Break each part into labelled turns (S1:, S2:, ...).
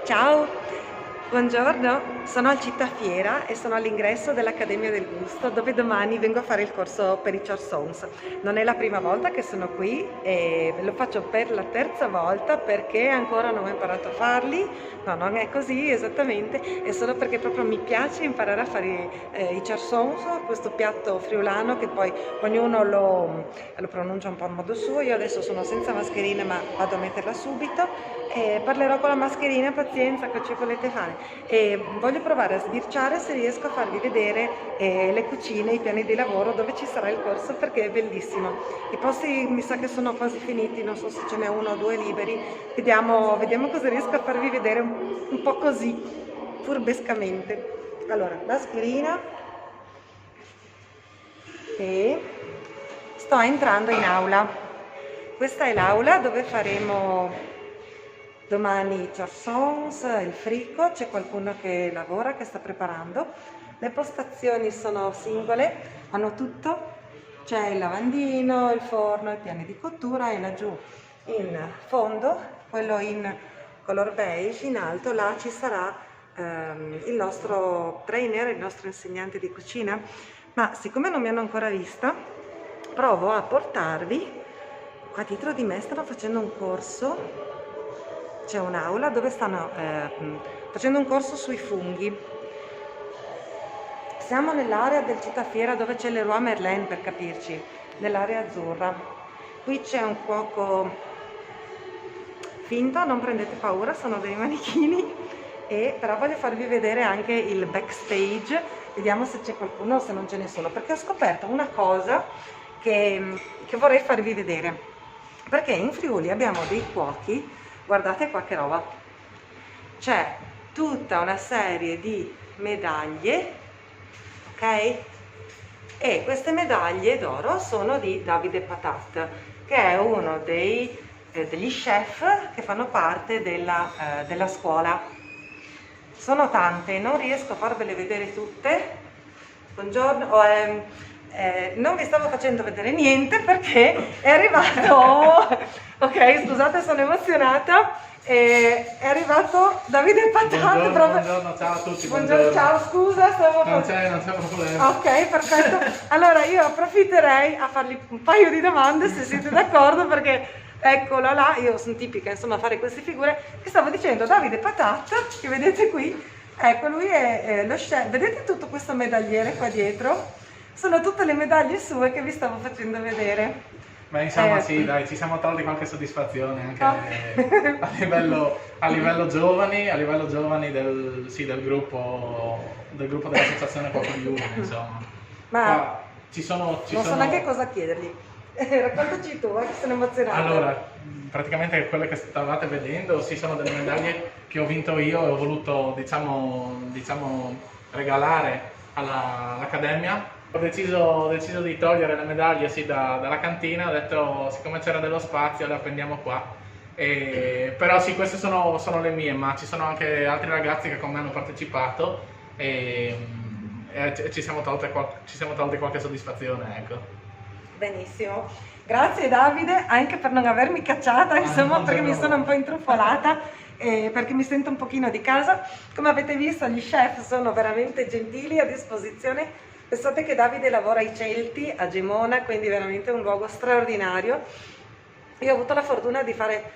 S1: Ciao, buongiorno, sono al Città Fiera e sono all'ingresso dell'Accademia del Gusto dove domani vengo a fare il corso per i Charsons. Non è la prima volta che sono qui e lo faccio per la terza volta perché ancora non ho imparato a farli. No, non è così esattamente, è solo perché proprio mi piace imparare a fare i Charsons, questo piatto friulano che poi ognuno lo pronuncia un po' a modo suo. Io adesso sono senza mascherina ma vado a metterla subito. Parlerò con la mascherina, pazienza, che ci volete fare. E voglio provare a sbirciare se riesco a farvi vedere le cucine, i piani di lavoro dove ci sarà il corso perché è bellissimo. I posti mi sa che sono quasi finiti, non so se ce n'è uno o due liberi. Vediamo cosa riesco a farvi vedere un po' così, furbescamente. Allora, mascherina e sto entrando in aula. Questa è l'aula dove faremo domani i charsons, il frico, c'è qualcuno che lavora, che sta preparando. Le postazioni sono singole, hanno tutto, c'è il lavandino, il forno, i piani di cottura e laggiù in fondo, quello in color beige, in alto, là ci sarà il nostro trainer, il nostro insegnante di cucina. Ma siccome non mi hanno ancora vista, provo a portarvi, qua dietro di me stanno facendo un corso. C'è un'aula dove stanno facendo un corso sui funghi. Siamo nell'area del Città Fiera dove c'è Leroy Merlin, per capirci, nell'area azzurra. Qui c'è un cuoco finto, non prendete paura, sono dei manichini, però voglio farvi vedere anche il backstage, vediamo se c'è qualcuno o se non c'è nessuno, perché ho scoperto una cosa che vorrei farvi vedere, perché in Friuli abbiamo dei cuochi. Guardate qua che roba, c'è tutta una serie di medaglie, ok? E queste medaglie d'oro sono di Davide Patat, che è uno degli chef che fanno parte della scuola. Sono tante, non riesco a farvele vedere tutte. Buongiorno, non vi stavo facendo vedere niente perché è arrivato... Ok, scusate, sono emozionata. È arrivato Davide Patat.
S2: Buongiorno, ciao a tutti.
S1: Buongiorno, ciao, scusa,
S2: non c'è problema.
S1: Ok, perfetto. Allora io approfitterei a fargli un paio di domande se siete d'accordo, perché eccolo là, io sono tipica insomma a fare queste figure. Che stavo dicendo, Davide Patat, che vedete qui, ecco, lui è lo chef. Vedete tutto questo medagliere qua dietro? Sono tutte le medaglie sue che vi stavo facendo vedere.
S2: Ma insomma sì, dai, ci siamo tolti qualche soddisfazione anche a livello giovani del gruppo dell'associazione Cuoco di Udine, insomma.
S1: Ma
S2: non
S1: so neanche cosa chiedergli. Raccontaci tu, che sono emozionata.
S2: Allora, praticamente quelle che stavate vedendo sì, sono delle medaglie che ho vinto io e ho voluto diciamo regalare all'Accademia. Ho deciso di togliere le medaglie sì, dalla cantina, ho detto siccome c'era dello spazio le appendiamo qua. Però sì, queste sono le mie, ma ci sono anche altri ragazzi che con me hanno partecipato e ci siamo tolti qualche soddisfazione, ecco.
S1: Benissimo, grazie Davide anche per non avermi cacciata, insomma, perché mi sono un po' intrufolata, perché mi sento un pochino di casa. Come avete visto, gli chef sono veramente gentili, a disposizione. Pensate che Davide lavora ai Celti a Gemona, quindi veramente un luogo straordinario. Io ho avuto la fortuna di fare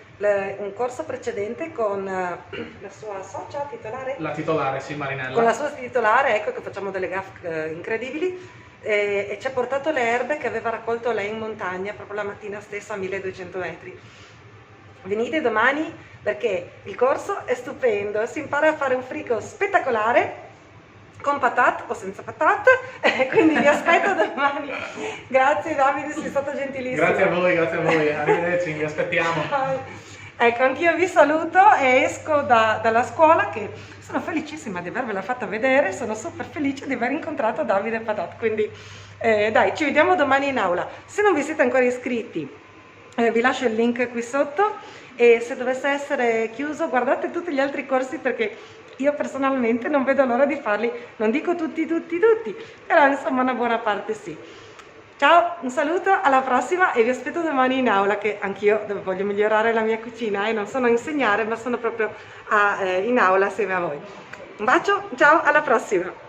S1: un corso precedente con la sua socia titolare?
S2: La titolare, sì, Marinella.
S1: Con la sua titolare, ecco che facciamo delle gaffe incredibili, e ci ha portato le erbe che aveva raccolto lei in montagna proprio la mattina stessa a 1200 metri. Venite domani perché il corso è stupendo, si impara a fare un frico spettacolare, con patat o senza patat, quindi vi aspetto domani. Grazie Davide, sei stato gentilissimo.
S2: Grazie a voi, arrivederci, vi aspettiamo.
S1: Ecco, anch'io vi saluto e esco dalla scuola, che sono felicissima di avervela fatta vedere, sono super felice di aver incontrato Davide Patat, quindi dai, ci vediamo domani in aula. Se non vi siete ancora iscritti, vi lascio il link qui sotto, e se dovesse essere chiuso guardate tutti gli altri corsi, perché io personalmente non vedo l'ora di farli, non dico tutti, però insomma una buona parte sì. Ciao, un saluto, alla prossima e vi aspetto domani in aula, che anch'io voglio migliorare la mia cucina e non sono a insegnare ma sono proprio in aula assieme a voi. Un bacio, ciao, alla prossima!